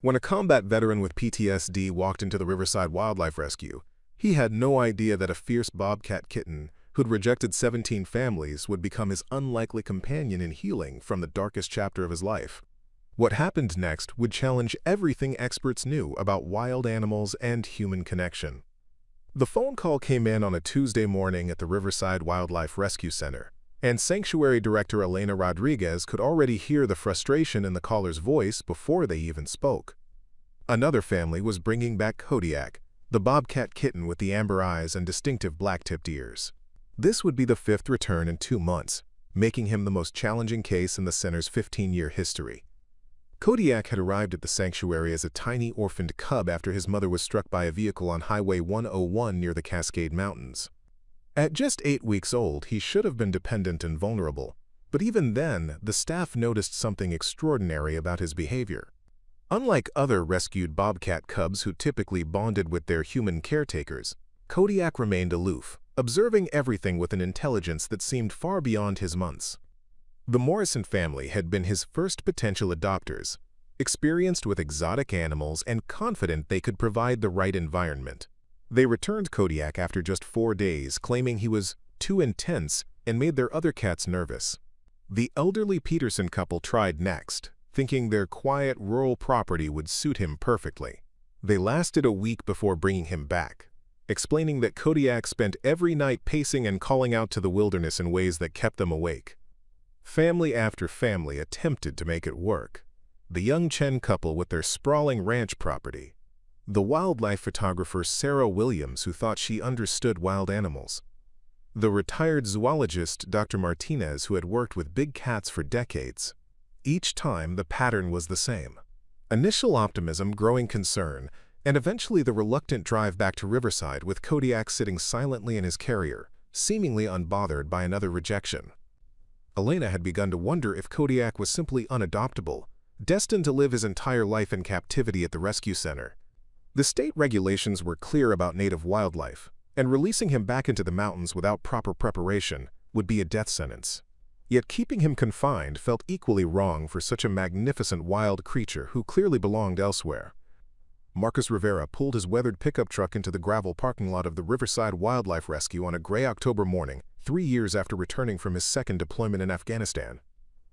When a combat veteran with PTSD walked into the Riverside Wildlife Rescue, he had no idea that a fierce bobcat kitten who'd rejected 17 families would become his unlikely companion in healing from the darkest chapter of his life. What happened next would challenge everything experts knew about wild animals and human connection. The phone call came in on a Tuesday morning at the Riverside Wildlife Rescue Center, and Sanctuary Director Elena Rodriguez could already hear the frustration in the caller's voice before they even spoke. Another family was bringing back Kodiak, the bobcat kitten with the amber eyes and distinctive black-tipped ears. This would be the fifth return in 2 months, making him the most challenging case in the center's 15-year history. Kodiak had arrived at the sanctuary as a tiny orphaned cub after his mother was struck by a vehicle on Highway 101 near the Cascade Mountains. At just 8 weeks old, he should have been dependent and vulnerable, but even then, the staff noticed something extraordinary about his behavior. Unlike other rescued bobcat cubs who typically bonded with their human caretakers, Kodiak remained aloof, observing everything with an intelligence that seemed far beyond his months. The Morrison family had been his first potential adopters, experienced with exotic animals and confident they could provide the right environment. They returned Kodiak after just 4 days, claiming he was too intense and made their other cats nervous. The elderly Peterson couple tried next, thinking their quiet rural property would suit him perfectly. They lasted a week before bringing him back, explaining that Kodiak spent every night pacing and calling out to the wilderness in ways that kept them awake. Family after family attempted to make it work. The young Chen couple with their sprawling ranch property, the wildlife photographer Sarah Williams who thought she understood wild animals, the retired zoologist Dr. Martinez who had worked with big cats for decades. Each time the pattern was the same. Initial optimism, growing concern, and eventually the reluctant drive back to Riverside with Kodiak sitting silently in his carrier, seemingly unbothered by another rejection. Elena had begun to wonder if Kodiak was simply unadoptable, destined to live his entire life in captivity at the rescue center. The state regulations were clear about native wildlife, and releasing him back into the mountains without proper preparation would be a death sentence. Yet keeping him confined felt equally wrong for such a magnificent wild creature who clearly belonged elsewhere. Marcus Rivera pulled his weathered pickup truck into the gravel parking lot of the Riverside Wildlife Rescue on a gray October morning, 3 years after returning from his second deployment in Afghanistan.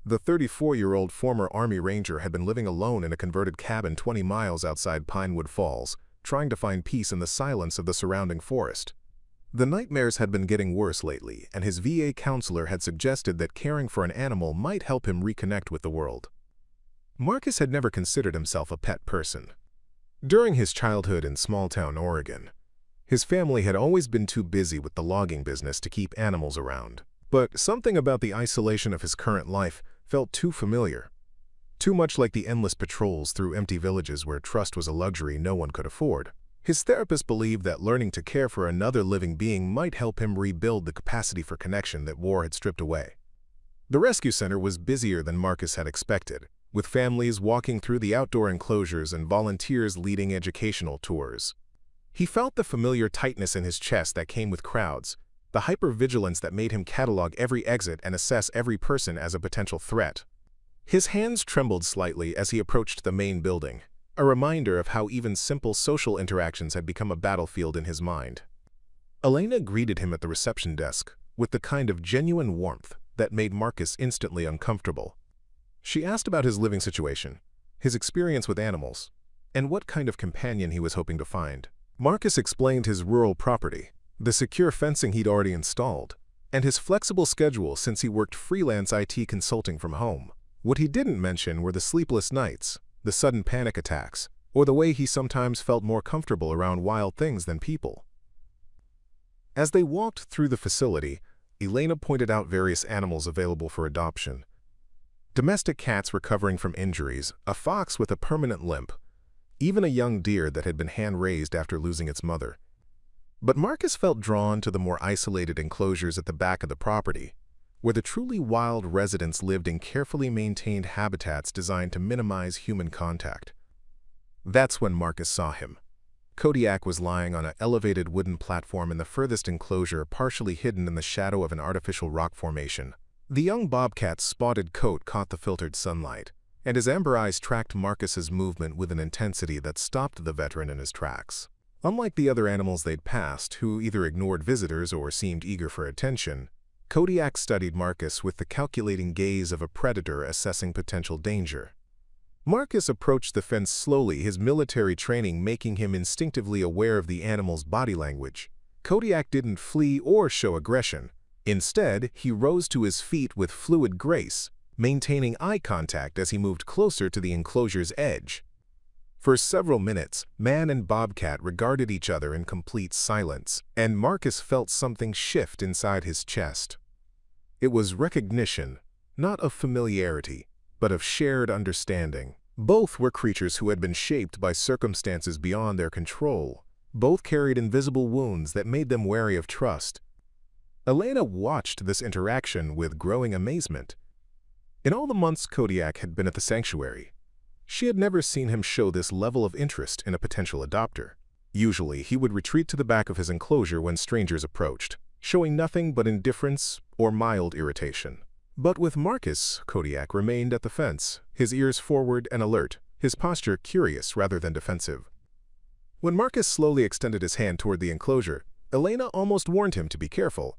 The 34-year-old former Army Ranger had been living alone in a converted cabin 20 miles outside Pinewood Falls, trying to find peace in the silence of the surrounding forest. The nightmares had been getting worse lately, and his VA counselor had suggested that caring for an animal might help him reconnect with the world. Marcus had never considered himself a pet person. During his childhood in small-town Oregon, his family had always been too busy with the logging business to keep animals around. But something about the isolation of his current life felt too familiar. Too much like the endless patrols through empty villages where trust was a luxury no one could afford. His therapist believed that learning to care for another living being might help him rebuild the capacity for connection that war had stripped away. The rescue center was busier than Marcus had expected, with families walking through the outdoor enclosures and volunteers leading educational tours. He felt the familiar tightness in his chest that came with crowds, the hypervigilance that made him catalog every exit and assess every person as a potential threat. His hands trembled slightly as he approached the main building, a reminder of how even simple social interactions had become a battlefield in his mind. Elena greeted him at the reception desk with the kind of genuine warmth that made Marcus instantly uncomfortable. She asked about his living situation, his experience with animals, and what kind of companion he was hoping to find. Marcus explained his rural property, the secure fencing he'd already installed, and his flexible schedule since he worked freelance IT consulting from home. What he didn't mention were the sleepless nights, the sudden panic attacks, or the way he sometimes felt more comfortable around wild things than people. As they walked through the facility, Elena pointed out various animals available for adoption. Domestic cats recovering from injuries, a fox with a permanent limp, even a young deer that had been hand-raised after losing its mother. But Marcus felt drawn to the more isolated enclosures at the back of the property, where the truly wild residents lived in carefully maintained habitats designed to minimize human contact. That's when Marcus saw him. Kodiak was lying on an elevated wooden platform in the furthest enclosure, partially hidden in the shadow of an artificial rock formation. The young bobcat's spotted coat caught the filtered sunlight, and his amber eyes tracked Marcus's movement with an intensity that stopped the veteran in his tracks. Unlike the other animals they'd passed, who either ignored visitors or seemed eager for attention, Kodiak studied Marcus with the calculating gaze of a predator assessing potential danger. Marcus approached the fence slowly, his military training making him instinctively aware of the animal's body language. Kodiak didn't flee or show aggression. Instead, he rose to his feet with fluid grace, maintaining eye contact as he moved closer to the enclosure's edge. For several minutes, man and bobcat regarded each other in complete silence, and Marcus felt something shift inside his chest. It was recognition, not of familiarity, but of shared understanding. Both were creatures who had been shaped by circumstances beyond their control. Both carried invisible wounds that made them wary of trust. Elena watched this interaction with growing amazement. In all the months Kodiak had been at the sanctuary, she had never seen him show this level of interest in a potential adopter. Usually, he would retreat to the back of his enclosure when strangers approached, showing nothing but indifference or mild irritation. But with Marcus, Kodiak remained at the fence, his ears forward and alert, his posture curious rather than defensive. When Marcus slowly extended his hand toward the enclosure, Elena almost warned him to be careful.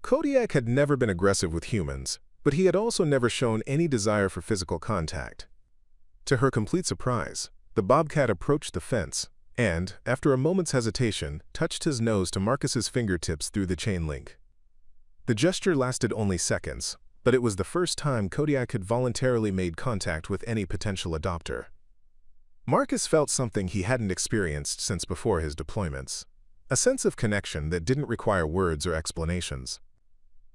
Kodiak had never been aggressive with humans, but he had also never shown any desire for physical contact. To her complete surprise, the bobcat approached the fence and, after a moment's hesitation, touched his nose to Marcus's fingertips through the chain link. The gesture lasted only seconds, but it was the first time Kodiak had voluntarily made contact with any potential adopter. Marcus felt something he hadn't experienced since before his deployments, a sense of connection that didn't require words or explanations.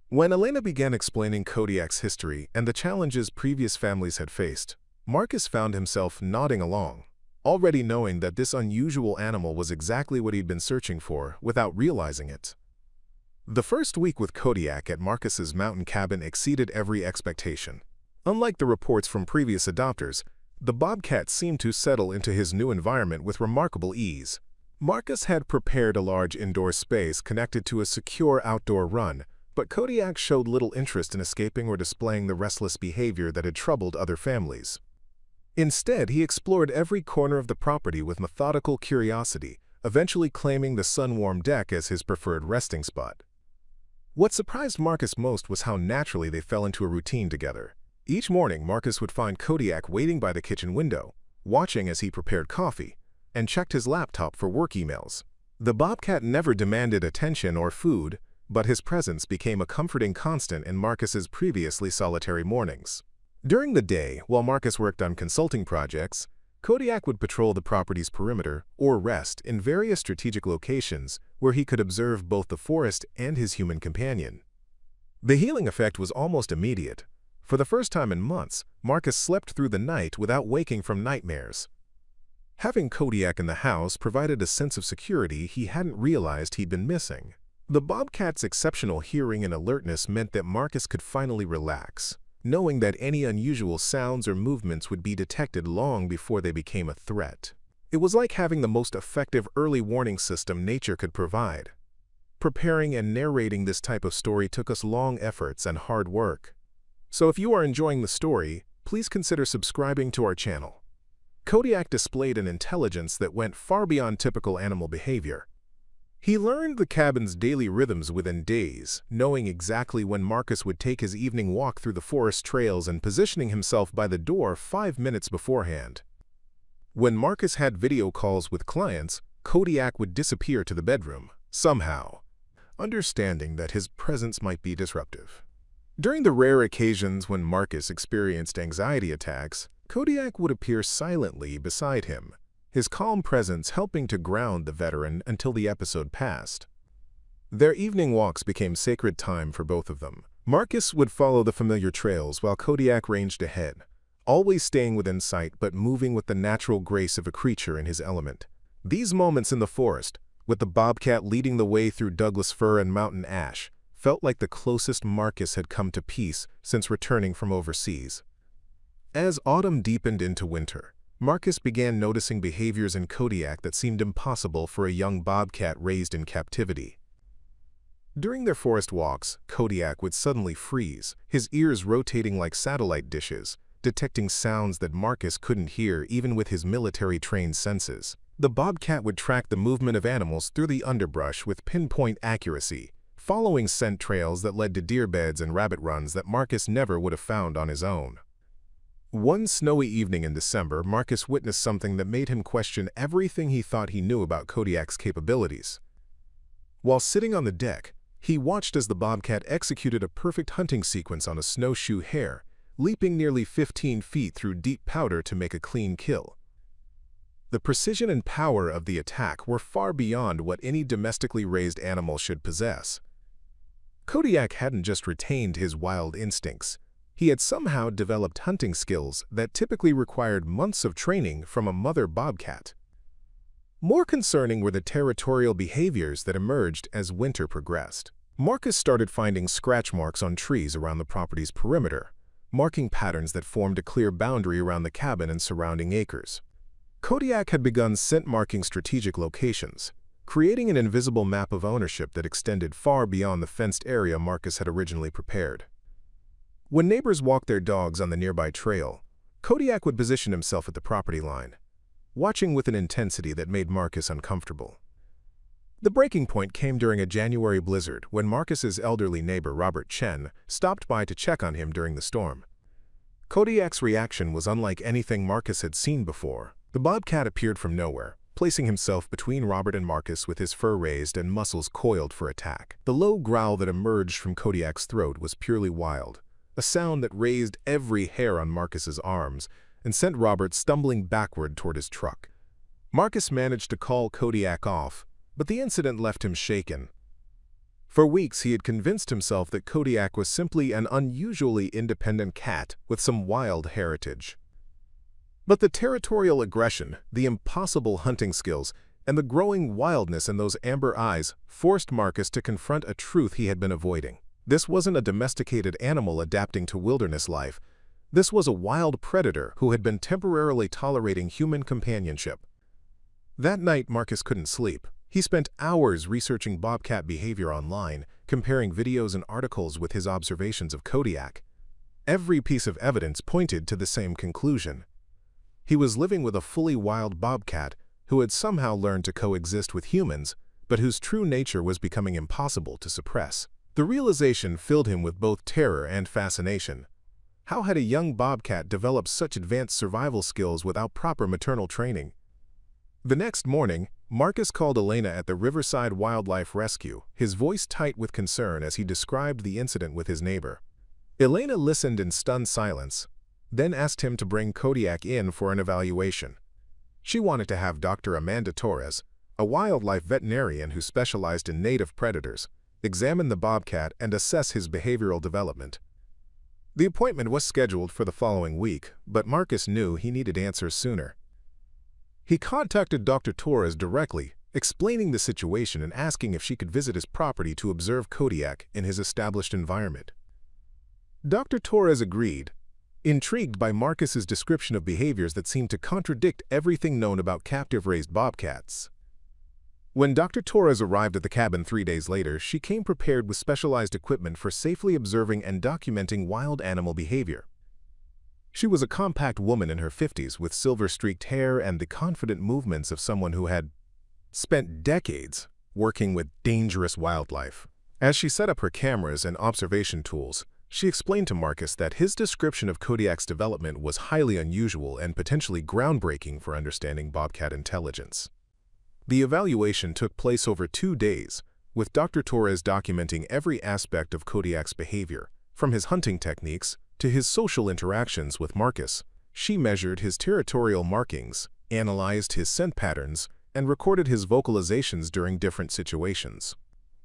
When Elena began explaining Kodiak's history and the challenges previous families had faced, Marcus found himself nodding along, already knowing that this unusual animal was exactly what he'd been searching for without realizing it. The first week with Kodiak at Marcus's mountain cabin exceeded every expectation. Unlike the reports from previous adopters, the bobcat seemed to settle into his new environment with remarkable ease. Marcus had prepared a large indoor space connected to a secure outdoor run, but Kodiak showed little interest in escaping or displaying the restless behavior that had troubled other families. Instead, he explored every corner of the property with methodical curiosity, eventually claiming the sun-warmed deck as his preferred resting spot. What surprised Marcus most was how naturally they fell into a routine together. Each morning, Marcus would find Kodiak waiting by the kitchen window, watching as he prepared coffee, and checked his laptop for work emails. The bobcat never demanded attention or food, but his presence became a comforting constant in Marcus's previously solitary mornings. During the day, while Marcus worked on consulting projects, Kodiak would patrol the property's perimeter or rest in various strategic locations where he could observe both the forest and his human companion. The healing effect was almost immediate. For the first time in months, Marcus slept through the night without waking from nightmares. Having Kodiak in the house provided a sense of security he hadn't realized he'd been missing. The bobcat's exceptional hearing and alertness meant that Marcus could finally relax, knowing that any unusual sounds or movements would be detected long before they became a threat. It was like having the most effective early warning system nature could provide. Preparing and narrating this type of story took us long efforts and hard work. So if you are enjoying the story, please consider subscribing to our channel. Kodiak displayed an intelligence that went far beyond typical animal behavior. He learned the cabin's daily rhythms within days, knowing exactly when Marcus would take his evening walk through the forest trails and positioning himself by the door 5 minutes beforehand. When Marcus had video calls with clients, Kodiak would disappear to the bedroom, somehow, understanding that his presence might be disruptive. During the rare occasions when Marcus experienced anxiety attacks, Kodiak would appear silently beside him, his calm presence helping to ground the veteran until the episode passed. Their evening walks became sacred time for both of them. Marcus would follow the familiar trails while Kodiak ranged ahead, always staying within sight but moving with the natural grace of a creature in his element. These moments in the forest, with the bobcat leading the way through Douglas fir and mountain ash, felt like the closest Marcus had come to peace since returning from overseas. As autumn deepened into winter, Marcus began noticing behaviors in Kodiak that seemed impossible for a young bobcat raised in captivity. During their forest walks, Kodiak would suddenly freeze, his ears rotating like satellite dishes, detecting sounds that Marcus couldn't hear even with his military-trained senses. The bobcat would track the movement of animals through the underbrush with pinpoint accuracy, following scent trails that led to deer beds and rabbit runs that Marcus never would have found on his own. One snowy evening in December, Marcus witnessed something that made him question everything he thought he knew about Kodiak's capabilities. While sitting on the deck, he watched as the bobcat executed a perfect hunting sequence on a snowshoe hare, leaping nearly 15 feet through deep powder to make a clean kill. The precision and power of the attack were far beyond what any domestically raised animal should possess. Kodiak hadn't just retained his wild instincts. He had somehow developed hunting skills that typically required months of training from a mother bobcat. More concerning were the territorial behaviors that emerged as winter progressed. Marcus started finding scratch marks on trees around the property's perimeter, marking patterns that formed a clear boundary around the cabin and surrounding acres. Kodiak had begun scent-marking strategic locations, creating an invisible map of ownership that extended far beyond the fenced area Marcus had originally prepared. When neighbors walked their dogs on the nearby trail, Kodiak would position himself at the property line, watching with an intensity that made Marcus uncomfortable. The breaking point came during a January blizzard when Marcus's elderly neighbor Robert Chen stopped by to check on him during the storm. Kodiak's reaction was unlike anything Marcus had seen before. The bobcat appeared from nowhere, placing himself between Robert and Marcus with his fur raised and muscles coiled for attack. The low growl that emerged from Kodiak's throat was purely wild, a sound that raised every hair on Marcus's arms and sent Robert stumbling backward toward his truck. Marcus managed to call Kodiak off, but the incident left him shaken. For weeks he had convinced himself that Kodiak was simply an unusually independent cat with some wild heritage. But the territorial aggression, the impossible hunting skills, and the growing wildness in those amber eyes forced Marcus to confront a truth he had been avoiding. This wasn't a domesticated animal adapting to wilderness life. This was a wild predator who had been temporarily tolerating human companionship. That night, Marcus couldn't sleep. He spent hours researching bobcat behavior online, comparing videos and articles with his observations of Kodiak. Every piece of evidence pointed to the same conclusion. He was living with a fully wild bobcat who had somehow learned to coexist with humans, but whose true nature was becoming impossible to suppress. The realization filled him with both terror and fascination. How had a young bobcat developed such advanced survival skills without proper maternal training? The next morning, Marcus called Elena at the Riverside Wildlife Rescue, his voice tight with concern as he described the incident with his neighbor. Elena listened in stunned silence, then asked him to bring Kodiak in for an evaluation. She wanted to have Dr. Amanda Torres, a wildlife veterinarian who specialized in native predators, examine the bobcat and assess his behavioral development. The appointment was scheduled for the following week, but Marcus knew he needed answers sooner. He contacted Dr. Torres directly, explaining the situation and asking if she could visit his property to observe Kodiak in his established environment. Dr. Torres agreed, intrigued by Marcus's description of behaviors that seemed to contradict everything known about captive-raised bobcats. When Dr. Torres arrived at the cabin 3 days later, she came prepared with specialized equipment for safely observing and documenting wild animal behavior. She was a compact woman in her 50s with silver-streaked hair and the confident movements of someone who had spent decades working with dangerous wildlife. As she set up her cameras and observation tools, she explained to Marcus that his description of Kodiak's development was highly unusual and potentially groundbreaking for understanding bobcat intelligence. The evaluation took place over 2 days, with Dr. Torres documenting every aspect of Kodiak's behavior, from his hunting techniques to his social interactions with Marcus. She measured his territorial markings, analyzed his scent patterns, and recorded his vocalizations during different situations.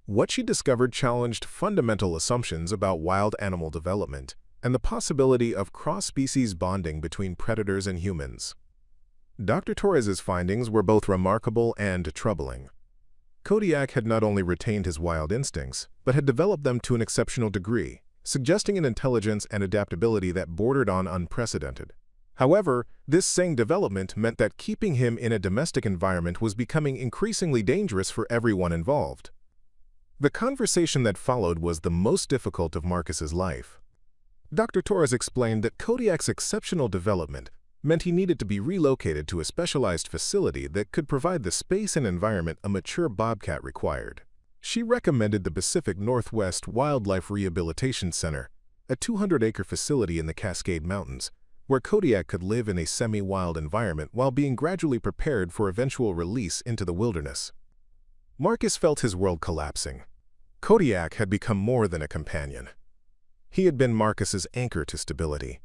What she discovered challenged fundamental assumptions about wild animal development and the possibility of cross-species bonding between predators and humans. Dr. Torres's findings were both remarkable and troubling. Kodiak had not only retained his wild instincts, but had developed them to an exceptional degree, suggesting an intelligence and adaptability that bordered on unprecedented. However, this same development meant that keeping him in a domestic environment was becoming increasingly dangerous for everyone involved. The conversation that followed was the most difficult of Marcus's life. Dr. Torres explained that Kodiak's exceptional development meant he needed to be relocated to a specialized facility that could provide the space and environment a mature bobcat required. She recommended the Pacific Northwest Wildlife Rehabilitation Center, a 200-acre facility in the Cascade Mountains, where Kodiak could live in a semi-wild environment while being gradually prepared for eventual release into the wilderness. Marcus felt his world collapsing. Kodiak had become more than a companion. He had been Marcus's anchor to stability,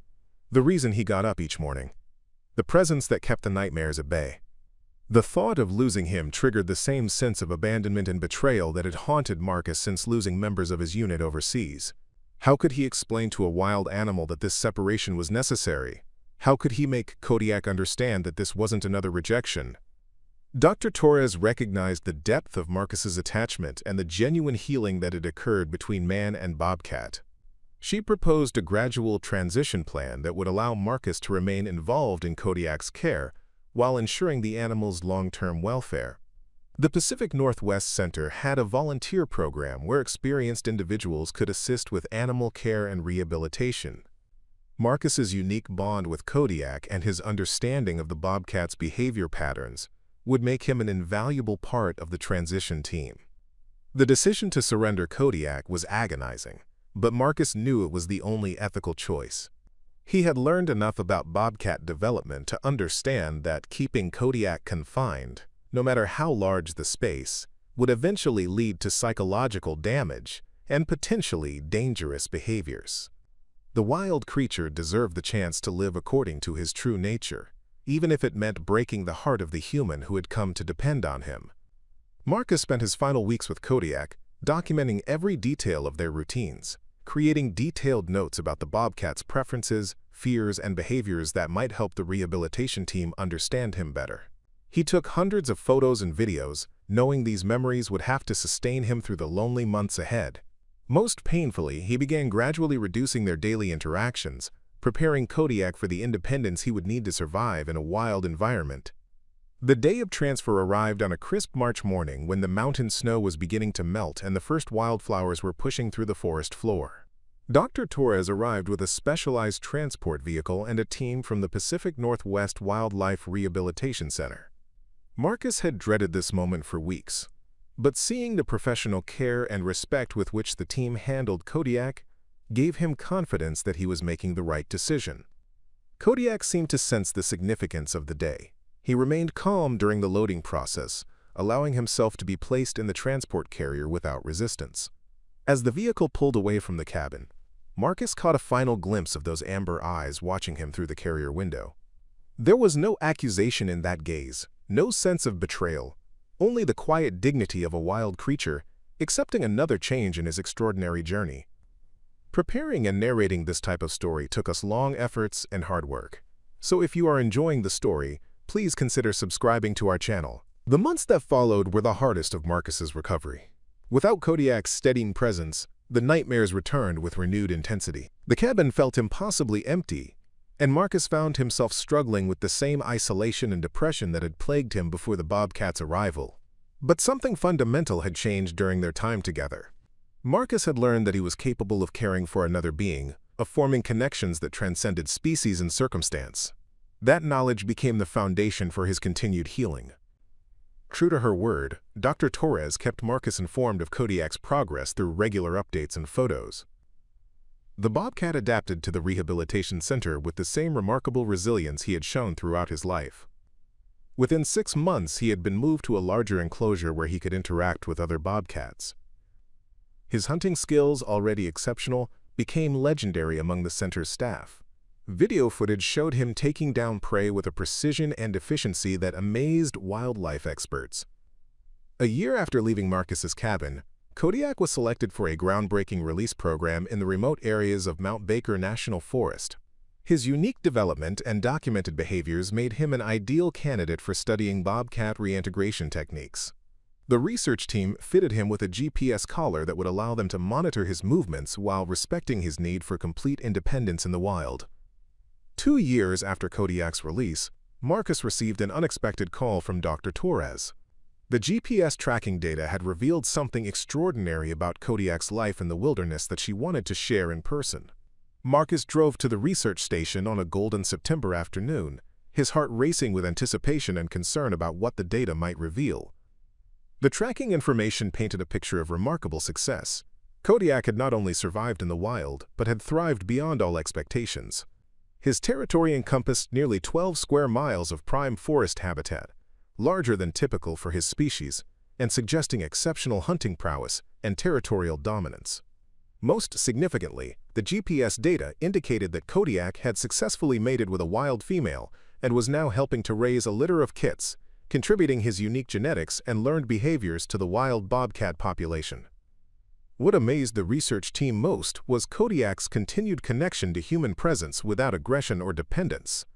the reason he got up each morning, the presence that kept the nightmares at bay. The thought of losing him triggered the same sense of abandonment and betrayal that had haunted Marcus since losing members of his unit overseas. How could he explain to a wild animal that this separation was necessary? How could he make Kodiak understand that this wasn't another rejection? Dr. Torres recognized the depth of Marcus's attachment and the genuine healing that had occurred between man and Bobcat. She proposed a gradual transition plan that would allow Marcus to remain involved in Kodiak's care while ensuring the animal's long-term welfare. The Pacific Northwest Center had a volunteer program where experienced individuals could assist with animal care and rehabilitation. Marcus's unique bond with Kodiak and his understanding of the bobcat's behavior patterns would make him an invaluable part of the transition team. The decision to surrender Kodiak was agonizing, but Marcus knew it was the only ethical choice. He had learned enough about bobcat development to understand that keeping Kodiak confined, no matter how large the space, would eventually lead to psychological damage and potentially dangerous behaviors. The wild creature deserved the chance to live according to his true nature, even if it meant breaking the heart of the human who had come to depend on him. Marcus spent his final weeks with Kodiak, documenting every detail of their routines, creating detailed notes about the bobcat's preferences, fears, and behaviors that might help the rehabilitation team understand him better. He took hundreds of photos and videos, knowing these memories would have to sustain him through the lonely months ahead. Most painfully, he began gradually reducing their daily interactions, preparing Kodiak for the independence he would need to survive in a wild environment. The day of transfer arrived on a crisp March morning when the mountain snow was beginning to melt and the first wildflowers were pushing through the forest floor. Dr. Torres arrived with a specialized transport vehicle and a team from the Pacific Northwest Wildlife Rehabilitation Center. Marcus had dreaded this moment for weeks, but seeing the professional care and respect with which the team handled Kodiak gave him confidence that he was making the right decision. Kodiak seemed to sense the significance of the day. He remained calm during the loading process, allowing himself to be placed in the transport carrier without resistance. As the vehicle pulled away from the cabin, Marcus caught a final glimpse of those amber eyes watching him through the carrier window. There was no accusation in that gaze, no sense of betrayal, only the quiet dignity of a wild creature accepting another change in his extraordinary journey. Preparing and narrating this type of story took us long efforts and hard work. So if you are enjoying the story, please consider subscribing to our channel. The months that followed were the hardest of Marcus's recovery. Without Kodiak's steadying presence, the nightmares returned with renewed intensity. The cabin felt impossibly empty, and Marcus found himself struggling with the same isolation and depression that had plagued him before the bobcat's arrival. But something fundamental had changed during their time together. Marcus had learned that he was capable of caring for another being, of forming connections that transcended species and circumstance. That knowledge became the foundation for his continued healing. True to her word, Dr. Torres kept Marcus informed of Kodiak's progress through regular updates and photos. The bobcat adapted to the rehabilitation center with the same remarkable resilience he had shown throughout his life. Within 6 months, he had been moved to a larger enclosure where he could interact with other bobcats. His hunting skills, already exceptional, became legendary among the center's staff. Video footage showed him taking down prey with a precision and efficiency that amazed wildlife experts. A year after leaving Marcus's cabin, Kodiak was selected for a groundbreaking release program in the remote areas of Mount Baker National Forest. His unique development and documented behaviors made him an ideal candidate for studying bobcat reintegration techniques. The research team fitted him with a GPS collar that would allow them to monitor his movements while respecting his need for complete independence in the wild. 2 years after Kodiak's release, Marcus received an unexpected call from Dr. Torres. The GPS tracking data had revealed something extraordinary about Kodiak's life in the wilderness that she wanted to share in person. Marcus drove to the research station on a golden September afternoon, his heart racing with anticipation and concern about what the data might reveal. The tracking information painted a picture of remarkable success. Kodiak had not only survived in the wild, but had thrived beyond all expectations. His territory encompassed nearly 12 square miles of prime forest habitat, larger than typical for his species, and suggesting exceptional hunting prowess and territorial dominance. Most significantly, the GPS data indicated that Kodiak had successfully mated with a wild female and was now helping to raise a litter of kits, contributing his unique genetics and learned behaviors to the wild bobcat population. What amazed the research team most was Kodiak's continued connection to human presence without aggression or dependence.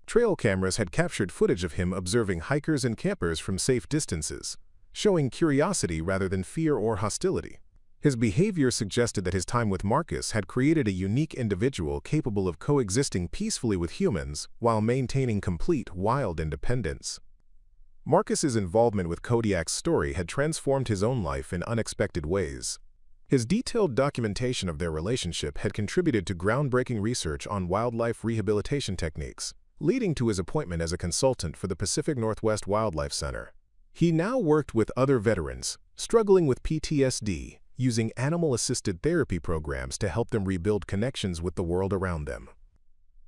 Trail cameras had captured footage of him observing hikers and campers from safe distances, showing curiosity rather than fear or hostility. His behavior suggested that his time with Marcus had created a unique individual capable of coexisting peacefully with humans while maintaining complete wild independence. Marcus's involvement with Kodiak's story had transformed his own life in unexpected ways. His detailed documentation of their relationship had contributed to groundbreaking research on wildlife rehabilitation techniques, leading to his appointment as a consultant for the Pacific Northwest Wildlife Center. He now worked with other veterans struggling with PTSD, using animal-assisted therapy programs to help them rebuild connections with the world around them.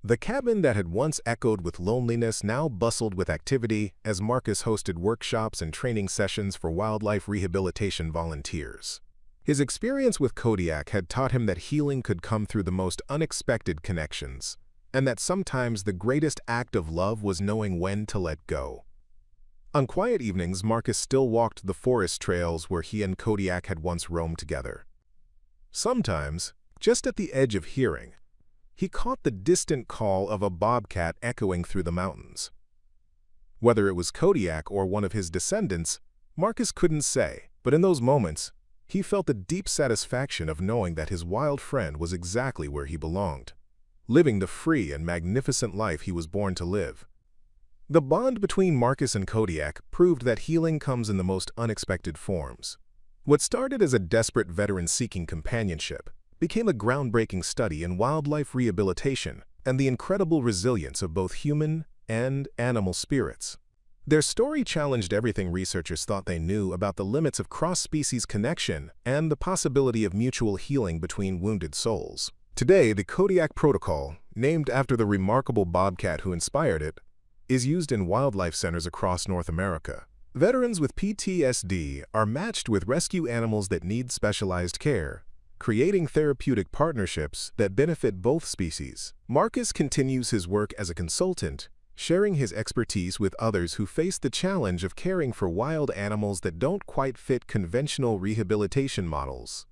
The cabin that had once echoed with loneliness now bustled with activity as Marcus hosted workshops and training sessions for wildlife rehabilitation volunteers. His experience with Kodiak had taught him that healing could come through the most unexpected connections, and that sometimes the greatest act of love was knowing when to let go. On quiet evenings, Marcus still walked the forest trails where he and Kodiak had once roamed together. Sometimes, just at the edge of hearing, he caught the distant call of a bobcat echoing through the mountains. Whether it was Kodiak or one of his descendants, Marcus couldn't say, but in those moments, he felt the deep satisfaction of knowing that his wild friend was exactly where he belonged, living the free and magnificent life he was born to live. The bond between Marcus and Kodiak proved that healing comes in the most unexpected forms. What started as a desperate veteran seeking companionship became a groundbreaking study in wildlife rehabilitation and the incredible resilience of both human and animal spirits. Their story challenged everything researchers thought they knew about the limits of cross-species connection and the possibility of mutual healing between wounded souls. Today, the Kodiak Protocol, named after the remarkable bobcat who inspired it, is used in wildlife centers across North America. Veterans with PTSD are matched with rescue animals that need specialized care, creating therapeutic partnerships that benefit both species. Marcus continues his work as a consultant, sharing his expertise with others who face the challenge of caring for wild animals that don't quite fit conventional rehabilitation models.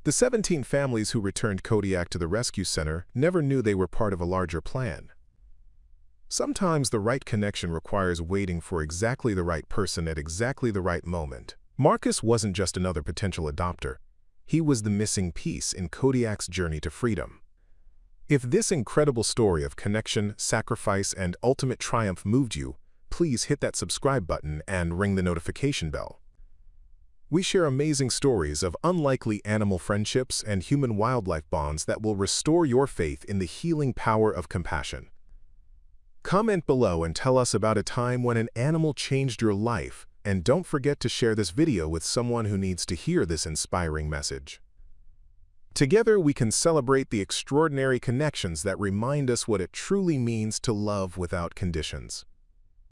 The 17 families who returned Kodiak to the rescue center never knew they were part of a larger plan. Sometimes the right connection requires waiting for exactly the right person at exactly the right moment. Marcus wasn't just another potential adopter. He was the missing piece in Kodiak's journey to freedom. If this incredible story of connection, sacrifice, and ultimate triumph moved you, please hit that subscribe button and ring the notification bell. We share amazing stories of unlikely animal friendships and human-wildlife bonds that will restore your faith in the healing power of compassion. Comment below and tell us about a time when an animal changed your life, and don't forget to share this video with someone who needs to hear this inspiring message. Together, we can celebrate the extraordinary connections that remind us what it truly means to love without conditions.